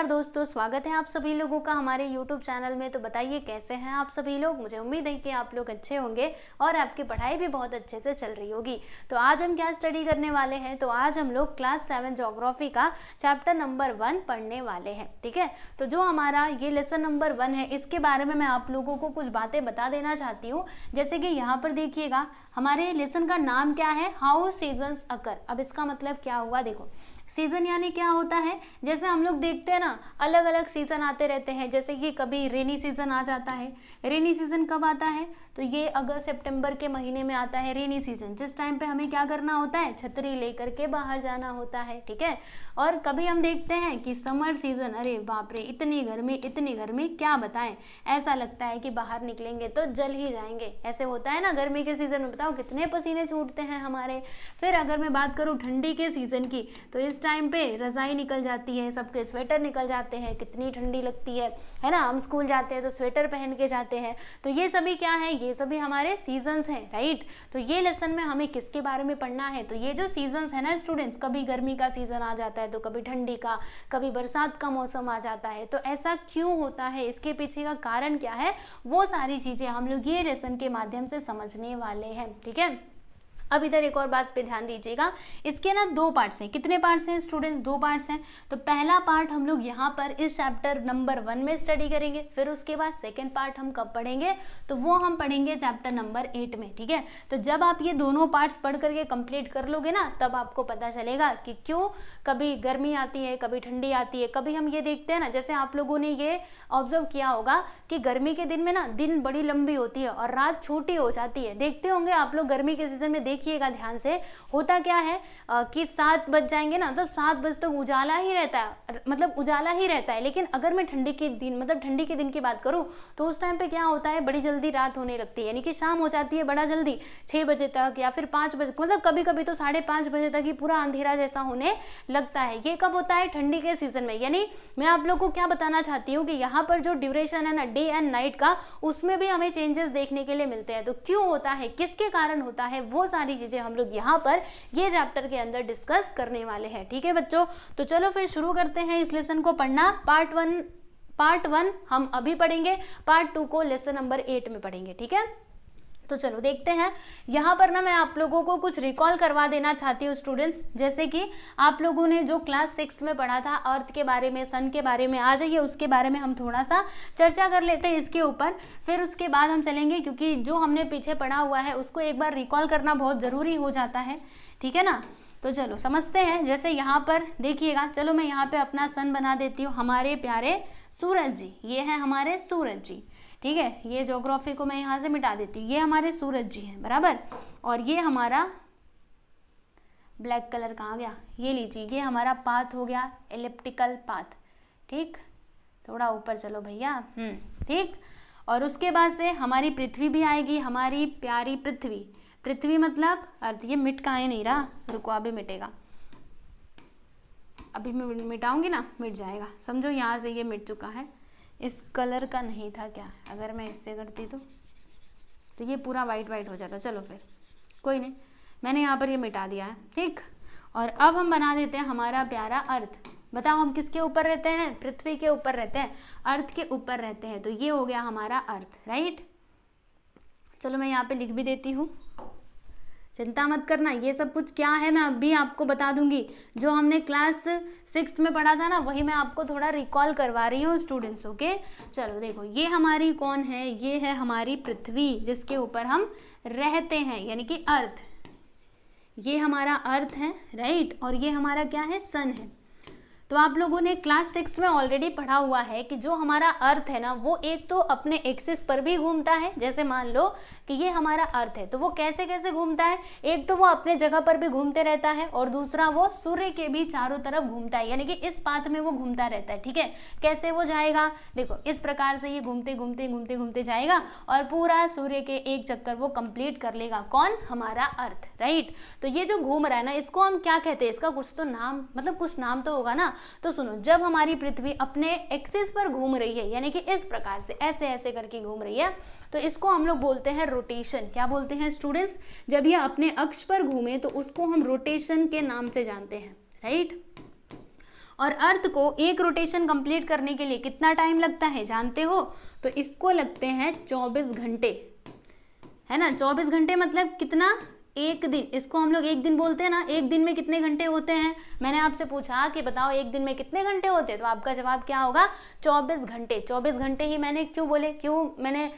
नमस्कार दोस्तों, स्वागत है आप सभी लोगों का हमारे YouTube चैनल में। तो बताइए कैसे हैं आप सभी लोग। मुझे उम्मीद है कि आप लोग अच्छे होंगे और आपकी पढ़ाई भी बहुत अच्छे से चल रही होगी। तो आज हम क्या स्टडी करने वाले हैं, तो आज हम लोग क्लास 7 ज्योग्राफी का चैप्टर नंबर 1 पढ़ने वाले हैं। ठीक है, तो जो हमारा ये लेसन नंबर 1 है, इसके बारे में मैं आप लोगों को कुछ बातें बता देना चाहती हूँ। जैसे कि यहाँ पर देखिएगा, हमारे लेसन का नाम क्या है, हाउ सीजन्स अकर। अब इसका मतलब क्या हुआ, देखो सीजन यानी क्या होता है, जैसे हम लोग देखते हैं ना, अलग अलग सीजन आते रहते हैं। जैसे कि कभी रेनी सीजन आ जाता है। रेनी सीजन कब आता है, तो ये अगस्त सितंबर के महीने में आता है रेनी सीजन, जिस टाइम पे हमें क्या करना होता है, छतरी लेकर के बाहर जाना होता है। ठीक है, और कभी हम देखते हैं कि समर सीजन, अरे बाप रे इतनी गर्मी क्या बताएं, ऐसा लगता है कि बाहर निकलेंगे तो जल ही जाएंगे। ऐसे होता है ना गर्मी के सीजन में, बताओ कितने पसीने छूटते हैं हमारे। फिर अगर मैं बात करूँ ठंडी के सीजन की, तो इस टाइम पे रजाई निकल जाती है, सबके स्वेटर निकल जाते हैं, कितनी ठंडी लगती है ना। हम स्कूल जाते हैं तो स्वेटर पहन के जाते हैं। तो ये सभी क्या है, ये सभी हमारे सीजन्स हैं, राइट। तो ये लेसन में हमें किसके बारे में पढ़ना है, तो ये जो सीजन्स है ना स्टूडेंट्स, कभी गर्मी का सीजन आ जाता है, तो कभी ठंडी का, कभी बरसात का मौसम आ जाता है। तो ऐसा क्यों होता है, इसके पीछे का कारण क्या है, वो सारी चीजें हम लोग ये लेसन के माध्यम से समझने वाले हैं। ठीक है, अब इधर एक और बात पे ध्यान दीजिएगा, इसके ना 2 पार्ट्स हैं। कितने पार्ट्स हैं स्टूडेंट्स, 2 पार्ट्स हैं। तो पहला पार्ट हम लोग यहाँ पर इस चैप्टर नंबर 1 में स्टडी करेंगे, फिर उसके बाद सेकंड पार्ट हम कब पढ़ेंगे, तो वो हम पढ़ेंगे चैप्टर नंबर 8 में। ठीक है, तो जब आप ये दोनों पार्ट्स पढ़ करके कंप्लीट कर लोगे ना, तब आपको पता चलेगा कि क्यों कभी गर्मी आती है, कभी ठंडी आती है। कभी हम ये देखते हैं ना, जैसे आप लोगों ने ये ऑब्जर्व किया होगा कि गर्मी के दिन में ना दिन बड़ी लंबी होती है और रात छोटी हो जाती है। देखते होंगे आप लोग गर्मी के सीजन में, देखिएगा ध्यान से, होता क्या है कि 7 बज जाएंगे ना, तो 7 बजे तक उजाला ही रहता है, मतलब उजाला ही रहता है। लेकिन अगर मैं ठंडी के दिन की बात करूं, तो उस टाइम पे क्या होता है, बड़ी जल्दी रात होने लगती है, यानी कि शाम हो जाती है बड़ा जल्दी, 6 बजे तक या फिर 5 बजे, मतलब कभी कभी तो 5:30 बजे तक ही पूरा अंधेरा जैसा होने लगता है। ये कब होता है, ठंडी के सीजन में। यानी मैं आप लोग को क्या बताना चाहती हूँ कि यहाँ पर जो ड्यूरेशन है ना डे एंड नाइट का, उसमें भी हमें चेंजेस देखने के लिए मिलते हैं। तो क्यों होता है, किसके कारण होता है, वो सारी चीजें हम लोग यहाँ पर ये चैप्टर के अंदर डिस्कस करने वाले हैं। ठीक है बच्चों, तो चलो फिर शुरू करते हैं इस लेसन को पढ़ना। पार्ट 1 हम अभी पढ़ेंगे, पार्ट 2 को लेसन नंबर 8 में पढ़ेंगे। ठीक है, तो चलो देखते हैं। यहाँ पर ना मैं आप लोगों को कुछ रिकॉल करवा देना चाहती हूँ स्टूडेंट्स। जैसे कि आप लोगों ने जो क्लास 6 में पढ़ा था अर्थ के बारे में, सन के बारे में, आ जाइए उसके बारे में हम थोड़ा सा चर्चा कर लेते हैं इसके ऊपर। फिर उसके बाद हम चलेंगे, क्योंकि जो हमने पीछे पढ़ा हुआ है उसको एक बार रिकॉल करना बहुत ज़रूरी हो जाता है। ठीक है ना, तो चलो समझते हैं। जैसे यहाँ पर देखिएगा, चलो मैं यहाँ पे अपना सन बना देती हूँ, हमारे प्यारे सूरज जी, ये है हमारे सूरज जी। ठीक है, ये ज्योग्राफी को मैं यहाँ से मिटा देती हूँ, ये हमारे सूरज जी हैं बराबर। और ये हमारा ब्लैक कलर कहाँ गया, ये लीजिए, ये हमारा पाथ हो गया, एलिप्टिकल पाथ। ठीक, थोड़ा ऊपर चलो भैया, ठीक। और उसके बाद से हमारी पृथ्वी भी आएगी, हमारी प्यारी पृथ्वी। पृथ्वी मतलब अर्थ, ये मिट कहाँ नहीं रहा, रुको अभी मिटेगा, अभी मैं मिटाऊंगी ना, मिट जाएगा, समझो यहाँ से ये मिट चुका है। इस कलर का नहीं था क्या, अगर मैं इससे करती तो ये पूरा वाइट वाइट हो जाता। चलो फिर कोई नहीं, मैंने यहाँ पर ये मिटा दिया है। ठीक, और अब हम बना देते हैं हमारा प्यारा अर्थ। बताओ हम किसके ऊपर रहते हैं, पृथ्वी के ऊपर रहते हैं, अर्थ के ऊपर रहते हैं। तो ये हो गया हमारा अर्थ, राइट। चलो मैं यहाँ पे लिख भी देती हूँ, चिंता मत करना, ये सब कुछ क्या है मैं अभी आपको बता दूंगी। जो हमने क्लास 6 में पढ़ा था ना, वही मैं आपको थोड़ा रिकॉल करवा रही हूँ स्टूडेंट्स। ओके, चलो देखो, ये हमारी कौन है, ये है हमारी पृथ्वी, जिसके ऊपर हम रहते हैं, यानी कि अर्थ। ये हमारा अर्थ है, राइट। और ये हमारा क्या है, सन है। तो आप लोगों ने क्लास 6 में ऑलरेडी पढ़ा हुआ है कि जो हमारा अर्थ है ना, वो एक तो अपने एक्सिस पर भी घूमता है। जैसे मान लो कि ये हमारा अर्थ है, तो वो कैसे कैसे घूमता है, एक तो वो अपने जगह पर भी घूमते रहता है, और दूसरा वो सूर्य के भी चारों तरफ घूमता है, यानी कि इस पाथ में वो घूमता रहता है। ठीक है, कैसे वो जाएगा, देखो इस प्रकार से ये घूमते घूमते घूमते घूमते जाएगा और पूरा सूर्य के एक चक्कर वो कंप्लीट कर लेगा। कौन, हमारा अर्थ, राइट। तो ये जो घूम रहा है ना, इसको हम क्या कहते हैं, इसका कुछ तो नाम, मतलब कुछ नाम तो होगा ना। तो सुनो, जब हमारी पृथ्वी अपने एक्सिस पर घूम रही है, यानी कि इस प्रकार से ऐसे ऐसे करके घूम रही है, तो इसको हम लोग बोलते हैं रोटेशन। क्या बोलते हैं स्टूडेंट्स, जब ये अपने अक्ष पर घूमे तो उसको हम रोटेशन के नाम से जानते हैं, राइट। और अर्थ को एक रोटेशन कंप्लीट करने के लिए कितना टाइम लगता है जानते हो? तो इसको लगते हैं 24 घंटे, है ना। 24 घंटे मतलब कितना? एक दिन। इसको हम लोग एक दिन बोलते हैं ना। एक दिन में कितने घंटे होते हैं? मैंने आपसे पूछा कि बताओ एक दिन में कितने घंटे होते हैं, तो आपका जवाब क्या होगा? 24 घंटे। 24 घंटे ही मैंने क्यों बोले, क्यों मैंने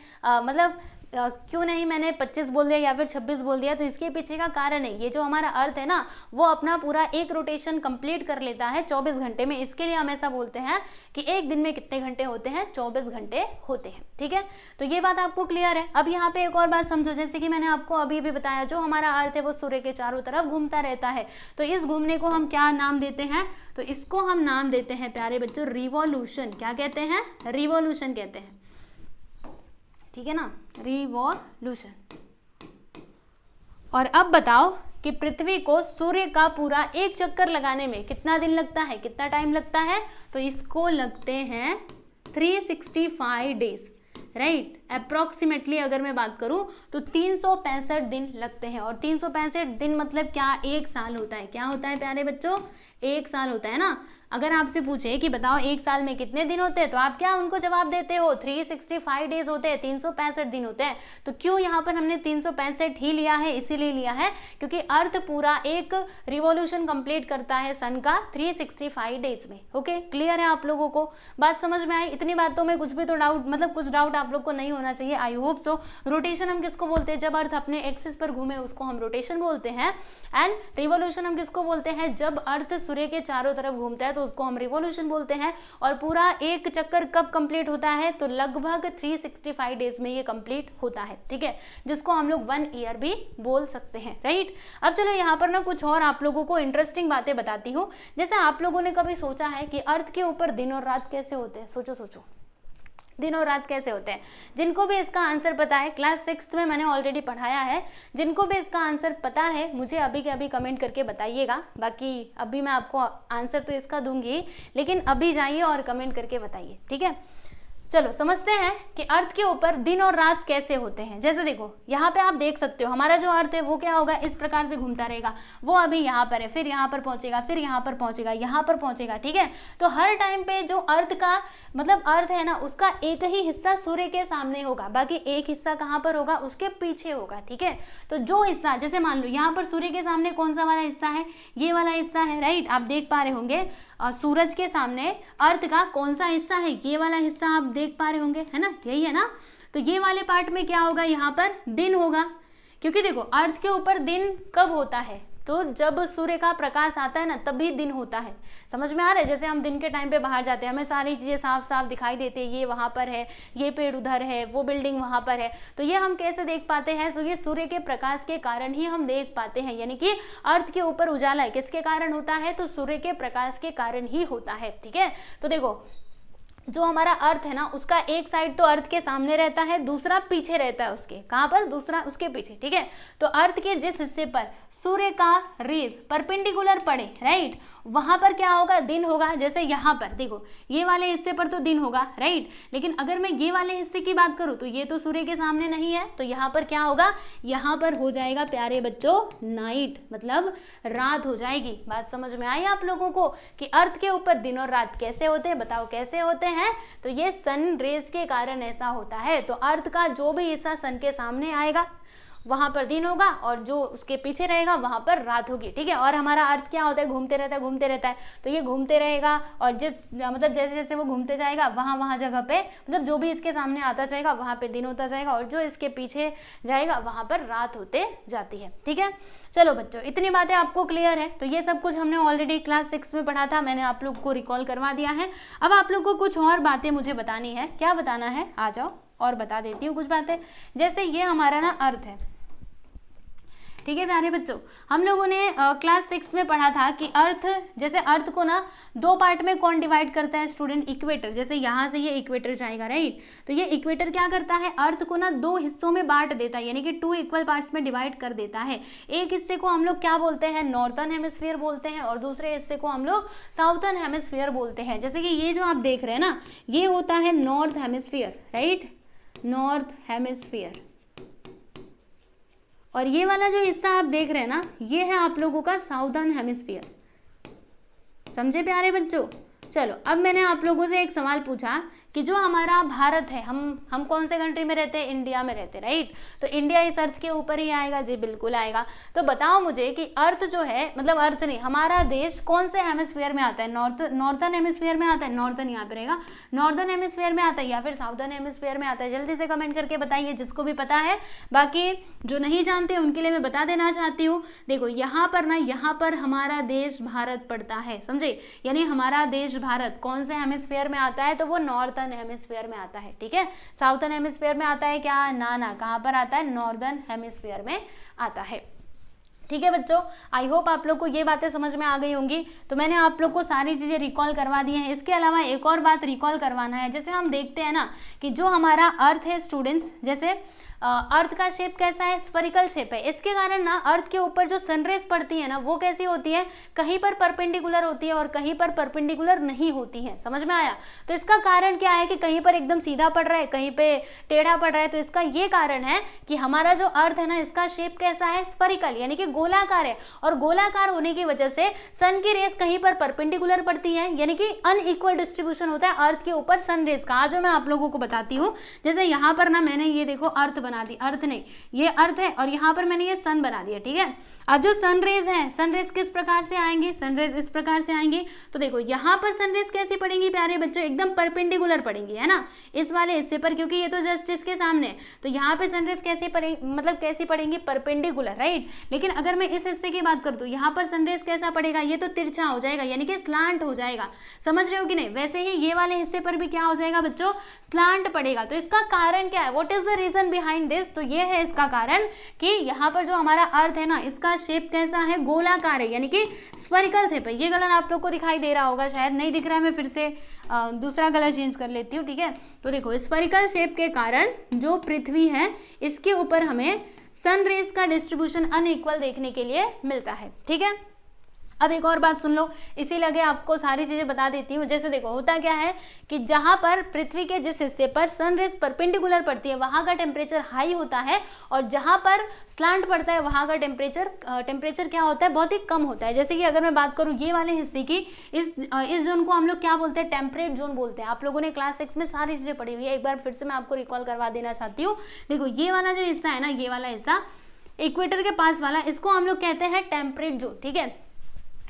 क्यों नहीं मैंने 25 बोल दिया या फिर 26 बोल दिया? तो इसके पीछे का कारण है, ये जो हमारा अर्थ है ना, वो अपना पूरा एक रोटेशन कंप्लीट कर लेता है 24 घंटे में। इसके लिए हम ऐसा बोलते हैं कि एक दिन में कितने घंटे होते हैं? 24 घंटे होते हैं। ठीक है, तो ये बात आपको क्लियर है। अब यहाँ पे एक और बात समझो, जैसे कि मैंने आपको अभी भी बताया, जो हमारा अर्थ है वो सूर्य के चारों तरफ घूमता रहता है। तो इस घूमने को हम क्या नाम देते हैं? तो इसको हम नाम देते हैं प्यारे बच्चों रिवॉल्यूशन। क्या कहते हैं? रिवॉल्यूशन कहते हैं। ठीक है ना, रिवॉल्यूशन। और अब बताओ कि पृथ्वी को सूर्य का पूरा एक चक्कर लगाने में कितना दिन लगता है, कितना टाइम लगता है? तो इसको लगते हैं 365 डेज, राइट। अप्रोक्सीमेटली अगर मैं बात करूं तो 365 दिन लगते हैं। और 365 दिन मतलब क्या? एक साल होता है। क्या होता है प्यारे बच्चों? एक साल होता है ना। अगर आपसे पूछे कि बताओ एक साल में कितने दिन होते हैं, तो आप क्या उनको जवाब देते हो? 365 डेज होते हैं, 365 दिन होते हैं। तो क्यों यहाँ पर हमने 365 ही लिया है? इसीलिए लिया है क्योंकि अर्थ पूरा एक रिवॉल्यूशन कंप्लीट करता है सन का 365 डेज में। ओके, क्लियर है आप लोगों को? बात समझ में आई? इतनी बातों में कुछ भी तो डाउट, मतलब कुछ डाउट आप लोग को नहीं होना चाहिए। I hope so. रोटेशन हम किसको बोलते हैं? जब अर्थ अपने एक्सिस पर घूमे उसको हम रोटेशन बोलते हैं। एंड रिवॉल्यूशन हम किसको बोलते हैं? जब अर्थ सूर्य के चारों तरफ घूमता है तो उसको हम रिवॉल्यूशन बोलते हैं। और पूरा एक चक्कर कब कंप्लीट होता है? तो लगभग 365 डेज में ये कंप्लीट होता है। ठीक है, जिसको हम लोग 1 ईयर भी बोल सकते हैं, राइट। अब चलो यहाँ पर ना कुछ और आप लोगों को इंटरेस्टिंग बातें बताती हूँ। जैसे आप लोगों ने कभी सोचा है कि अर्थ के ऊपर दिन और रात कैसे होते हैं? सोचो सोचो, दिन और रात कैसे होते हैं? जिनको भी इसका आंसर पता है, क्लास 6 में मैंने ऑलरेडी पढ़ाया है, जिनको भी इसका आंसर पता है मुझे अभी के अभी कमेंट करके बताइएगा। बाकी अभी मैं आपको आंसर तो इसका दूंगी, लेकिन अभी जाइए और कमेंट करके बताइए। ठीक है, चलो समझते हैं कि अर्थ के ऊपर दिन और रात कैसे होते हैं। जैसे देखो यहाँ पे आप देख सकते हो, हमारा जो अर्थ है वो क्या होगा? इस प्रकार से घूमता रहेगा। वो अभी यहाँ पर है, फिर यहाँ पर पहुंचेगा, फिर यहाँ पर पहुंचेगा, यहाँ पर पहुंचेगा। ठीक है, तो हर टाइम पे जो अर्थ का मतलब अर्थ है ना, उसका एक ही हिस्सा सूर्य के सामने होगा, बाकी एक हिस्सा कहाँ पर होगा? उसके पीछे होगा। ठीक है, तो जो हिस्सा, जैसे मान लो यहाँ पर सूर्य के सामने कौन सा वाला हिस्सा है? ये वाला हिस्सा है, राइट। आप देख पा रहे होंगे सूरज के सामने अर्थ का कौन सा हिस्सा है? ये वाला हिस्सा आप देख पा रहे होंगे, है ना, यही है ना। तो ये वाले पार्ट में क्या होगा? यहाँ पर दिन होगा, क्योंकि देखो अर्थ के ऊपर दिन कब होता है? तो जब सूर्य का प्रकाश आता है ना, तभी दिन होता है। समझ में आ रहा है? जैसे हम दिन के टाइम पे बाहर जाते हैं, हमें सारी चीजें साफ साफ दिखाई देती है, ये वहां पर है, ये पेड़ उधर है, वो बिल्डिंग वहां पर है। तो ये हम कैसे देख पाते हैं? तो ये सूर्य के प्रकाश के कारण ही हम देख पाते हैं। यानी कि अर्थ के ऊपर उजाला किसके कारण होता है? तो सूर्य के प्रकाश के कारण ही होता है। ठीक है, तो देखो जो हमारा अर्थ है ना, उसका एक साइड तो अर्थ के सामने रहता है, दूसरा पीछे रहता है उसके। कहाँ पर? दूसरा उसके पीछे। ठीक है, तो अर्थ के जिस हिस्से पर सूर्य का रेज परपेंडिकुलर पड़े, राइट, वहां पर क्या होगा? दिन होगा। जैसे यहाँ पर देखो, ये वाले हिस्से पर तो दिन होगा, राइट। लेकिन अगर मैं ये वाले हिस्से की बात करूँ तो ये तो सूर्य के सामने नहीं है, तो यहाँ पर क्या होगा? यहाँ पर हो जाएगा प्यारे बच्चों नाइट, मतलब रात हो जाएगी। बात समझ में आई आप लोगों को कि अर्थ के ऊपर दिन और रात कैसे होते हैं? बताओ कैसे होते हैं? तो ये सन रेज के कारण ऐसा होता है। तो अर्थ का जो भी हिस्सा सन के सामने आएगा वहां पर दिन होगा, और जो उसके पीछे रहेगा वहां पर रात होगी। ठीक है, और हमारा अर्थ क्या होता है? घूमते रहता है, घूमते रहता है। तो ये घूमते रहेगा, और जिस मतलब जैसे जैसे वो घूमते जाएगा वहां जगह पे, मतलब जो भी इसके सामने आता जाएगा वहां पे दिन होता जाएगा, और जो इसके पीछे जाएगा वहां पर रात होते जाती है। ठीक है, चलो बच्चों इतनी बातें आपको क्लियर है। तो ये सब कुछ हमने ऑलरेडी क्लास 6 में पढ़ा था, मैंने आप लोग को रिकॉल करवा दिया है। अब आप लोग को कुछ और बातें मुझे बतानी है। क्या बताना है? आ जाओ और बता देती हूँ कुछ बातें। जैसे ये हमारा ना अर्थ है, ठीक है प्यारे बच्चों, हम लोगों ने क्लास 6 में पढ़ा था कि अर्थ, जैसे अर्थ को ना दो पार्ट में कौन डिवाइड करता है स्टूडेंट? इक्वेटर। जैसे यहाँ से ये इक्वेटर जाएगा, राइट। तो ये इक्वेटर क्या करता है? अर्थ को ना दो हिस्सों में बांट देता है, यानी कि 2 इक्वल पार्ट्स में डिवाइड कर देता है। एक हिस्से को हम लोग क्या बोलते हैं? नॉर्थर्न हेमिस्फीयर बोलते हैं, और दूसरे हिस्से को हम लोग साउथर्न हेमिस्फीयर बोलते हैं। जैसे कि ये जो आप देख रहे हैं ना, ये होता है north hemisphere, right, north hemisphere. और ये वाला जो हिस्सा आप देख रहे हैं ना, ये है आप लोगों का साउदर्न हेमिस्फीयर, समझे प्यारे बच्चों। चलो अब मैंने आप लोगों से एक सवाल पूछा कि जो हमारा भारत है, हम कौन से कंट्री में रहते हैं, इंडिया में रहते हैं, राइट। तो इंडिया इस अर्थ के ऊपर ही आएगा, जी बिल्कुल आएगा। तो बताओ मुझे कि अर्थ जो है, मतलब अर्थ नहीं, हमारा देश कौन से हेमिस्फीयर में आता है, नॉर्थन हेमिस्फीयर में आता है, नॉर्थन यहाँ पे रहेगा, नॉर्दर्न हेमिस्फीयर में आता है या फिर साउदर्न हेमिस्फीयर में आता है, जल्दी से कमेंट करके बताइए जिसको भी पता है। बाकी जो नहीं जानते उनके लिए मैं बता देना चाहती हूँ, देखो यहाँ पर ना, यहाँ पर हमारा देश भारत पड़ता है, समझे, यानी हमारा देश भारत कौन से हेमिस्फीयर में आता है, तो वो नॉर्थन हेमिस्फीयर में आता है, ठीक है। साउथर्न हेमिस्फीयर में आता है क्या, ना, कहाँ पर आता है, नॉर्दर्न हेमिस्फीयर में आता है, ठीक है बच्चों। आई होप आप लोग को ये बातें समझ में आ गई होंगी। तो मैंने आप लोग को सारी चीज़ें रिकॉल करवा दी हैं। इसके अलावा एक और बात रिकॉल करवाना है, जैसे हम देखते हैं ना कि जो हमारा अर्थ है स्टूडेंट्स, जैसे अर्थ का शेप कैसा है, स्फेरिकल शेप है। इसके कारण ना अर्थ के ऊपर जो सनरेज पड़ती है ना वो कैसी होती है, कहीं पर परपेंडिकुलर होती है और कहीं पर परपेंडिकुलर नहीं होती है, समझ में आया। तो इसका कारण क्या है कि कहीं पर एकदम सीधा पड़ रहा है, कहीं पे टेढ़ा पड़ रहा है। तो इसका ये कारण है कि हमारा जो अर्थ है ना, इसका शेप कैसा है, स्फेरिकल, यानी कि गोलाकार है। और गोलाकार होने की वजह से सन की रेस कहीं पर परपेंडिकुलर पड़ती है, यानी कि अनइक्वल डिस्ट्रीब्यूशन होता है अर्थ के ऊपर सन रेस का। आज मैं आप लोगों को बताती हूँ, जैसे यहाँ पर ना मैंने ये देखो अर्थ बना दी, अर्थ नहीं, ये अर्थ है और यहाँ पर मैंने ये सन बना दिया, ठीक है। अब जो सनरेज है, सनरेज किस प्रकार से आएंगे, सनरेज इस प्रकार से आएंगे। तो देखो यहाँ पर सनरेज कैसी पड़ेंगी प्यारे बच्चों, एकदम परपेंडिकुलर पड़ेंगी, है ना, इस वाले हिस्से पर, क्योंकि ये तो जस्ट इसके सामने है। तो यहाँ पे सनरेज कैसे पड़ेगी, मतलब कैसी पड़ेंगी, परपेंडिकुलर, राइट। लेकिन अगर मैं इस हिस्से की बात करूँ तो यहाँ पर सनरेज कैसा पड़ेगा, ये तो तिरछा हो जाएगा, यानी कि स्लांट हो जाएगा, समझ रहे हो कि नहीं। वैसे ही ये वाले हिस्से पर भी क्या हो जाएगा बच्चों, स्लांट पड़ेगा। तो इसका कारण क्या है, what is the reason behind this, तो ये है इसका कारण कि यहाँ पर जो हमारा अर्थ है ना, इसका शेप कैसा है, गोलाकार है, यानी कि स्फेरिकल शेप है। ये कलर आप लोग को दिखाई दे रहा होगा, शायद नहीं दिख रहा है, मैं फिर से दूसरा कलर चेंज कर लेती हूँ, ठीक है। तो देखो स्फेरिकल शेप के कारण जो पृथ्वी है इसके ऊपर हमें सन रेज का डिस्ट्रीब्यूशन अनइक्वल देखने के लिए मिलता है, ठीक है। अब एक और बात सुन लो, इसी लगे आपको सारी चीजें बता देती हूँ। जैसे देखो होता क्या है कि जहाँ पर पृथ्वी के जिस हिस्से पर सनरेज परपेंडिकुलर पड़ती है वहाँ का टेम्परेचर हाई होता है, और जहाँ पर स्लांट पड़ता है वहाँ का टेम्परेचर क्या होता है, बहुत ही कम होता है। जैसे कि अगर मैं बात करूँ ये वाले हिस्से की, इस जोन को हम लोग क्या बोलते हैं, टेम्परेट जोन बोलते हैं। आप लोगों ने क्लास 6 में सारी चीजें पढ़ी हुई है, एक बार फिर से मैं आपको रिकॉल करवा देना चाहती हूँ। देखो ये वाला जो हिस्सा है ना, ये वाला हिस्सा इक्वेटर के पास वाला, इसको हम लोग कहते हैं टेम्परेट जोन, ठीक है।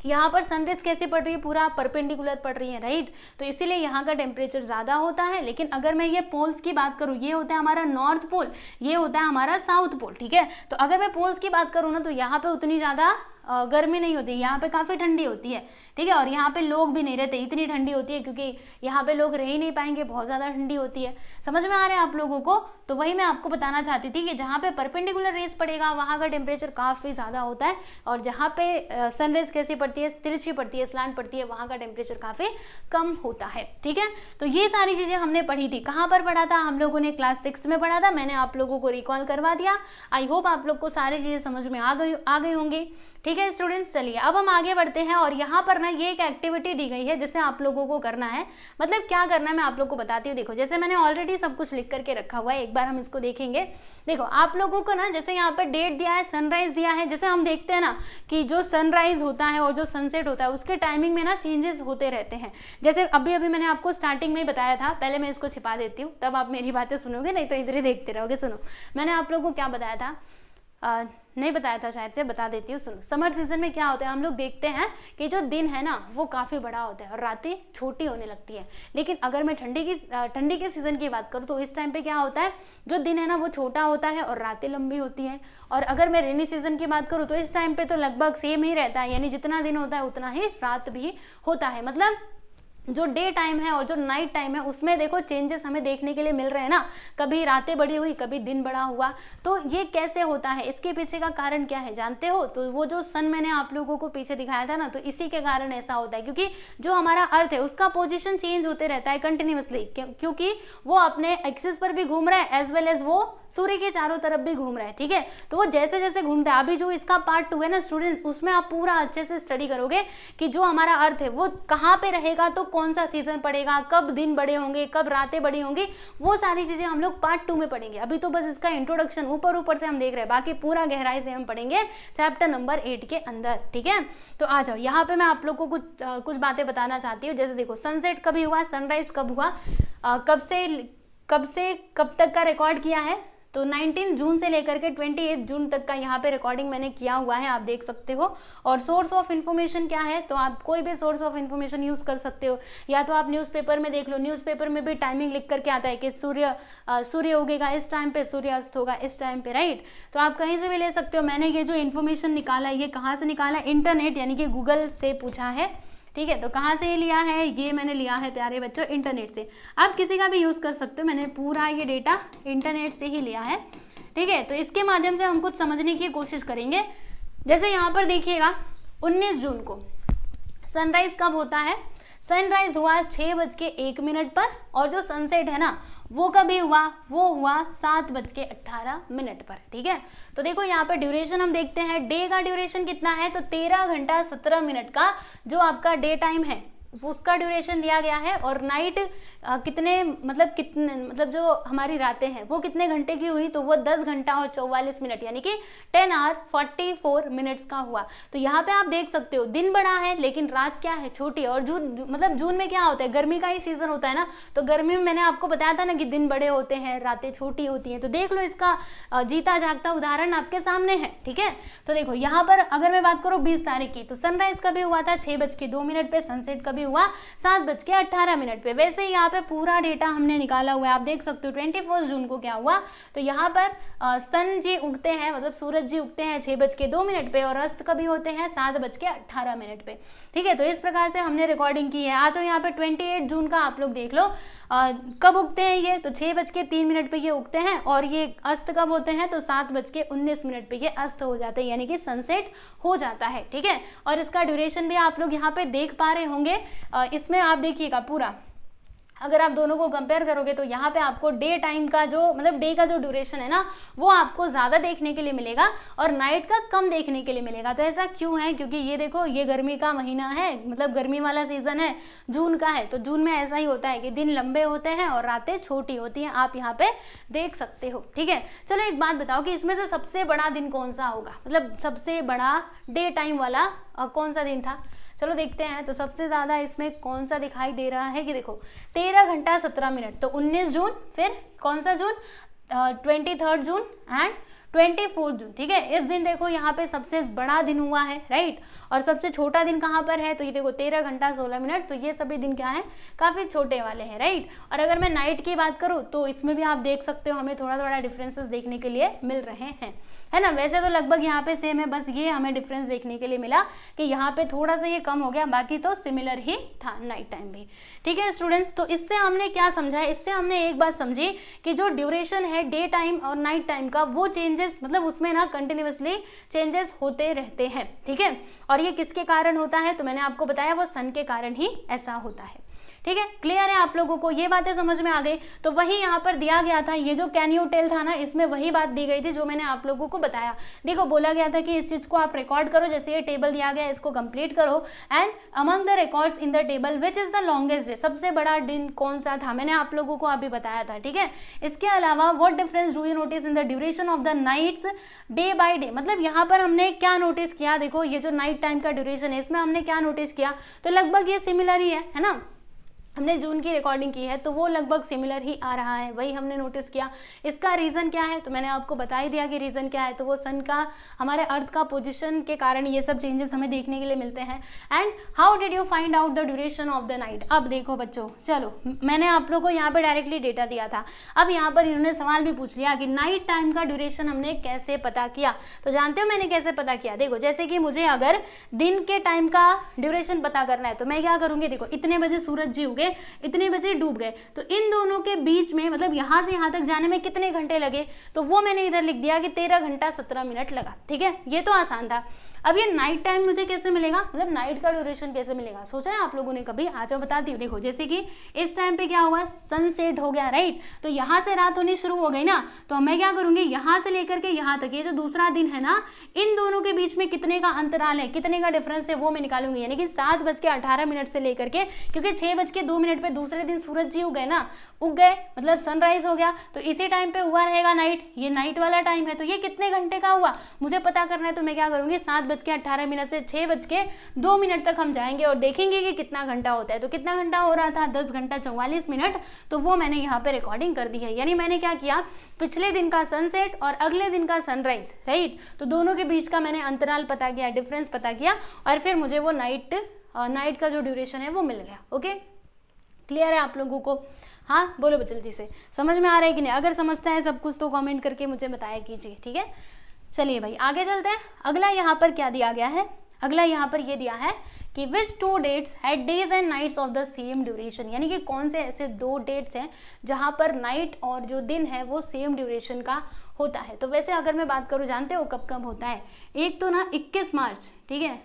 यहाँ पर सनरेज कैसे पड़ रही है, पूरा परपेंडिकुलर पड़ रही है, राइट। तो इसीलिए यहाँ का टेम्परेचर ज़्यादा होता है। लेकिन अगर मैं ये पोल्स की बात करूँ, ये होता है हमारा नॉर्थ पोल, ये होता है हमारा साउथ पोल, ठीक है। तो अगर मैं पोल्स की बात करूँ ना, तो यहाँ पे उतनी ज़्यादा गर्मी नहीं होती, यहाँ पे काफ़ी ठंडी होती है, ठीक है। और यहाँ पे लोग भी नहीं रहते, इतनी ठंडी होती है, क्योंकि यहाँ पे लोग रह ही नहीं पाएंगे, बहुत ज़्यादा ठंडी होती है। समझ में आ रहा है आप लोगों को। तो वही मैं आपको बताना चाहती थी कि जहाँ पे परपेंडिकुलर रेस पड़ेगा वहाँ का टेम्परेचर काफ़ी ज़्यादा होता है, और जहाँ पे सनरेज कैसी पड़ती है, तिरछी पड़ती है, स्लांट पड़ती है, वहाँ का टेम्परेचर काफ़ी कम होता है, ठीक है। तो ये सारी चीज़ें हमने पढ़ी थी, कहाँ पर पढ़ा था, हम लोगों ने क्लास 6 में पढ़ा था। मैंने आप लोगों को रिकॉल करवा दिया। आई होप आप लोग को सारी चीज़ें समझ में आ गई होंगी, ठीक है स्टूडेंट्स। चलिए अब हम आगे बढ़ते हैं, और यहाँ पर ना ये एक एक्टिविटी दी गई है जिसे आप लोगों को करना है। मतलब क्या करना है मैं आप लोग को बताती हूँ। देखो जैसे मैंने ऑलरेडी सब कुछ लिख करके रखा हुआ है, एक बार हम इसको देखेंगे। देखो आप लोगों को ना, जैसे यहाँ पे डेट दिया है, सनराइज दिया है। जैसे हम देखते हैं ना कि जो सनराइज होता है और जो सनसेट होता है उसके टाइमिंग में ना चेंजेस होते रहते हैं। जैसे अभी मैंने आपको स्टार्टिंग में ही बताया था, पहले मैं इसको छिपा देती हूँ तब आप मेरी बातें सुनोगे, नहीं तो इधर ही देखते रहोगे। सुनो मैंने आप लोगों को क्या बताया था, नहीं बताया था शायद से, बता देती हूँ। सुनो समर सीजन में क्या होता है, हम लोग देखते हैं कि जो दिन है ना वो काफ़ी बड़ा होता है और रातें छोटी होने लगती है। लेकिन अगर मैं ठंडी के सीज़न की बात करूँ तो इस टाइम पे क्या होता है, जो दिन है ना वो छोटा होता है और रातें लंबी होती हैं। और अगर मैं रेनी सीजन की बात करूँ तो इस टाइम पे तो लगभग सेम ही रहता है, यानी जितना दिन होता है उतना ही रात भी होता है। मतलब जो डे टाइम है और जो नाइट टाइम है उसमें देखो चेंजेस हमें देखने के लिए मिल रहे हैं ना, कभी रातें बड़ी हुई, कभी दिन बड़ा हुआ। तो ये कैसे होता है, इसके पीछे का कारण क्या है जानते हो? तो वो जो सन मैंने आप लोगों को पीछे दिखाया था ना, तो इसी के कारण ऐसा होता है, क्योंकि जो हमारा अर्थ है उसका पोजीशन चेंज होते रहता है कंटिन्यूअसली, क्योंकि वो अपने एक्सिस पर भी घूम रहा है एज वेल एज वो सूर्य के चारों तरफ भी घूम रहा है, ठीक है। तो वो जैसे जैसे घूमता है, अभी जो इसका पार्ट 2 है ना स्टूडेंट्स, उसमें आप पूरा अच्छे से स्टडी करोगे कि जो हमारा अर्थ है वो कहाँ पे रहेगा तो कौन सा सीजन पड़ेगा, कब दिन बड़े होंगे, कब रातें बड़ी होंगी, वो सारी चीजें हम लोग पार्ट 2 में पढ़ेंगे। अभी तो बस इसका इंट्रोडक्शन ऊपर ऊपर से हम देख रहे हैं, बाकी पूरा गहराई से हम पढ़ेंगे चैप्टर नंबर 8 के अंदर, ठीक है। तो आ जाओ, यहाँ पे मैं आप लोग को कुछ बातें बताना चाहती हूँ। जैसे देखो, सनसेट कभी हुआ, सनराइज कब हुआ, कब से कब तक का रिकॉर्ड किया है, तो 19 जून से लेकर के 28 जून तक का यहाँ पे रिकॉर्डिंग मैंने किया हुआ है, आप देख सकते हो। और सोर्स ऑफ इन्फॉर्मेशन क्या है, तो आप कोई भी सोर्स ऑफ इन्फॉर्मेशन यूज कर सकते हो, या तो आप न्यूज़पेपर में देख लो, न्यूज़पेपर में भी टाइमिंग लिख करके आता है कि सूर्य उगेगा इस टाइम पे, सूर्यास्त होगा इस टाइम पे, राइट। तो आप कहीं से भी ले सकते हो। मैंने ये जो इन्फॉर्मेशन निकाला है, ये कहाँ से निकाला, इंटरनेट यानी कि गूगल से पूछा है, ठीक है। तो कहाँ से ये लिया है, ये मैंने लिया है प्यारे बच्चों इंटरनेट से। आप किसी का भी यूज़ कर सकते हो, मैंने पूरा ये डेटा इंटरनेट से ही लिया है, ठीक है। तो इसके माध्यम से हम कुछ समझने की कोशिश करेंगे। जैसे यहाँ पर देखिएगा, 19 जून को सनराइज कब होता है, सनराइज हुआ 6:01 पर, और जो सनसेट है ना वो कभी हुआ, वो हुआ 7:18 पर, ठीक है। तो देखो यहाँ पर ड्यूरेशन हम देखते हैं, डे का ड्यूरेशन कितना है, तो 13 घंटा 17 मिनट का जो आपका डे टाइम है उसका ड्यूरेशन दिया गया है। और नाइट कितने मतलब जो हमारी रातें हैं वो कितने घंटे की हुई, तो वो 10 घंटा और 44 मिनट यानी कि 10 आवर 44 मिनट्स का हुआ। तो यहाँ पे आप देख सकते हो, दिन बड़ा है लेकिन रात क्या है, छोटी है। और जून में क्या होता है, गर्मी का ही सीजन होता है ना, तो गर्मी में मैंने आपको बताया था ना कि दिन बड़े होते हैं, रातें छोटी होती हैं। तो देख लो, इसका जीता जागता उदाहरण आपके सामने है, ठीक है। तो देखो यहाँ पर अगर मैं बात करूँ 20 तारीख की, तो सनराइज कभी हुआ था 6:02 पे, सनसेट कभी हुआ 7:18 पे। वैसे ही यहाँ पे पूरा डेटा हमने निकाला हुआ है, आप देख सकते हो 21 जून को क्या हुआ, तो यहाँ पर सन जी उगते हैं, मतलब सूरज जी उगते हैं 6:02 पे, और अस्त कभी होते हैं 7:18 पे, ठीक है। तो इस प्रकार से हमने रिकॉर्डिंग की है। आ जाओ यहाँ पे 28 जून का आप लोग देख लो, कब उगते हैं ये, तो 6:03 पे ये उगते हैं, और ये अस्त कब होते हैं, तो 7:19 पे ये अस्त हो जाते हैं, यानी कि सनसेट हो जाता है, ठीक है। और इसका ड्यूरेशन भी आप लोग यहाँ पे देख पा रहे होंगे। इसमें आप देखिएगा पूरा, अगर आप दोनों को कंपेयर करोगे तो यहाँ पे आपको डे टाइम का जो डे का जो ड्यूरेशन है ना वो आपको ज़्यादा देखने के लिए मिलेगा और नाइट का कम देखने के लिए मिलेगा। तो ऐसा क्यों है, क्योंकि ये देखो, ये गर्मी का महीना है, मतलब गर्मी वाला सीजन है, जून का है। तो जून में ऐसा ही होता है कि दिन लंबे होते हैं और रातें छोटी होती हैं, आप यहाँ पे देख सकते हो, ठीक है। चलो एक बात बताओ कि इसमें से सबसे बड़ा दिन कौन सा होगा, मतलब सबसे बड़ा डे टाइम वाला कौन सा दिन था। चलो देखते हैं। तो सबसे ज़्यादा इसमें कौन सा दिखाई दे रहा है कि देखो 13 घंटा 17 मिनट, तो 19 जून, फिर कौन सा जून, 23 जून एंड 24 जून, ठीक है। इस दिन देखो यहाँ पे सबसे बड़ा दिन हुआ है, राइट। और सबसे छोटा दिन कहाँ पर है, तो ये देखो 13 घंटा 16 मिनट, तो ये सभी दिन क्या है, काफ़ी छोटे वाले हैं, राइट। और अगर मैं नाइट की बात करूँ तो इसमें भी आप देख सकते हो, हमें थोड़ा थोड़ा डिफरेंसेस देखने के लिए मिल रहे हैं, है ना। वैसे तो लगभग यहाँ पे सेम है, बस ये हमें डिफरेंस देखने के लिए मिला कि यहाँ पे थोड़ा सा ये कम हो गया, बाकी तो सिमिलर ही था नाइट टाइम भी, ठीक है स्टूडेंट्स। तो इससे हमने क्या समझा है, इससे हमने एक बात समझी कि जो ड्यूरेशन है डे टाइम और नाइट टाइम का, वो चेंजेस, मतलब उसमें ना कंटिन्यूसली चेंजेस होते रहते हैं, ठीक है। और ये किसके कारण होता है, तो मैंने आपको बताया वो सन के कारण ही ऐसा होता है, ठीक है। क्लियर है आप लोगों को, ये बातें समझ में आ गई। तो वही यहाँ पर दिया गया था, ये जो कैन यू टेल था ना, इसमें वही बात दी गई थी जो मैंने आप लोगों को बताया। देखो बोला गया था कि इस चीज को आप रिकॉर्ड करो, जैसे ये टेबल दिया गया है इसको कंप्लीट करो, and among the records in the table which is the longest day, सबसे बड़ा दिन कौन सा था, मैंने आप लोगों को अभी बताया था, ठीक है। इसके अलावा what difference do you notice in the duration of the nights day by day, मतलब यहाँ पर हमने क्या नोटिस किया, देखो ये जो नाइट टाइम का ड्यूरेशन है इसमें हमने क्या नोटिस किया, तो लगभग ये सिमिलर ही है ना। हमने जून की रिकॉर्डिंग की है तो वो लगभग सिमिलर ही आ रहा है, वही हमने नोटिस किया। इसका रीज़न क्या है, तो मैंने आपको बता ही दिया कि रीज़न क्या है, तो वो सन का, हमारे अर्थ का पोजीशन के कारण ये सब चेंजेस हमें देखने के लिए मिलते हैं। And how did you find out the duration of the night. अब देखो बच्चों, चलो मैंने आप लोगों को यहाँ पर डायरेक्टली डेटा दिया था, अब यहाँ पर इन्होंने सवाल भी पूछ लिया कि नाइट टाइम का ड्यूरेशन हमने कैसे पता किया। तो जानते हो मैंने कैसे पता किया, देखो जैसे कि मुझे अगर दिन के टाइम का ड्यूरेशन पता करना है तो मैं क्या करूँगी, देखो इतने बजे सूरज जी उगे, इतने बजे डूब गए, तो इन दोनों के बीच में, मतलब यहाँ से यहाँ तक जाने में कितने घंटे लगे, तो वो मैंने इधर लिख दिया कि 13 घंटा 17 मिनट लगा, ठीक है। ये तो आसान था। अब ये नाइट टाइम मुझे कैसे मिलेगा, मतलब नाइट का ड्यूरेशन कैसे मिलेगा, सोचा है आप लोगों ने कभी? आ जाओ बताती हूँ। देखो जैसे कि इस टाइम पे क्या हुआ, सनसेट हो गया, राइट, तो यहाँ से रात होनी शुरू हो गई ना, तो मैं क्या करूंगी, यहाँ से लेकर के यहाँ तक ये जो दूसरा दिन है ना, इन दोनों के बीच में कितने का अंतराल है, कितने का डिफरेंस है, वो मैं निकालूंगी। यानी कि 7:18 से लेकर के, क्योंकि 6:02 पे दूसरे दिन सूरज जी उग गए ना, उग गए मतलब सनराइज हो गया, तो इसी टाइम पे हुआ रहेगा नाइट, ये नाइट वाला टाइम है। तो ये कितने घंटे का हुआ मुझे पता करना है, तो मैं क्या करूंगी, 7:18 से 6:02 तक हम जाएंगे और देखेंगे कि कितना घंटा होता है। तो कितना घंटा हो रहा था, 10 घंटा 44 मिनट, तो वो मैंने यहाँ पे रिकॉर्डिंग कर दी है। यानी मैंने क्या किया, पिछले दिन का सनसेट और अगले दिन का सनराइज, राइट, तो दोनों के बीच का मैंने अंतराल पता किया, डिफरेंस पता किया, और फिर मुझे वो नाइट का जो ड्यूरेशन है वो मिल गया। ओके, क्लियर है आप लोगों को? हाँ बोलो जल्दी से, समझ में आ रहा है कि नहीं? अगर समझता है सब कुछ तो कमेंट करके मुझे बताया कीजिए, ठीक है। चलिए भाई आगे चलते हैं। अगला यहाँ पर क्या दिया गया है, अगला यहाँ पर ये दिया है कि which 2 dates had days and nights of the same duration, यानी कि कौन से ऐसे 2 डेट्स हैं जहाँ पर नाइट और जो दिन है वो सेम ड्यूरेशन का होता है। तो वैसे अगर मैं बात करूँ, जानते हो कब कब होता है? एक तो ना 21 मार्च, ठीक है,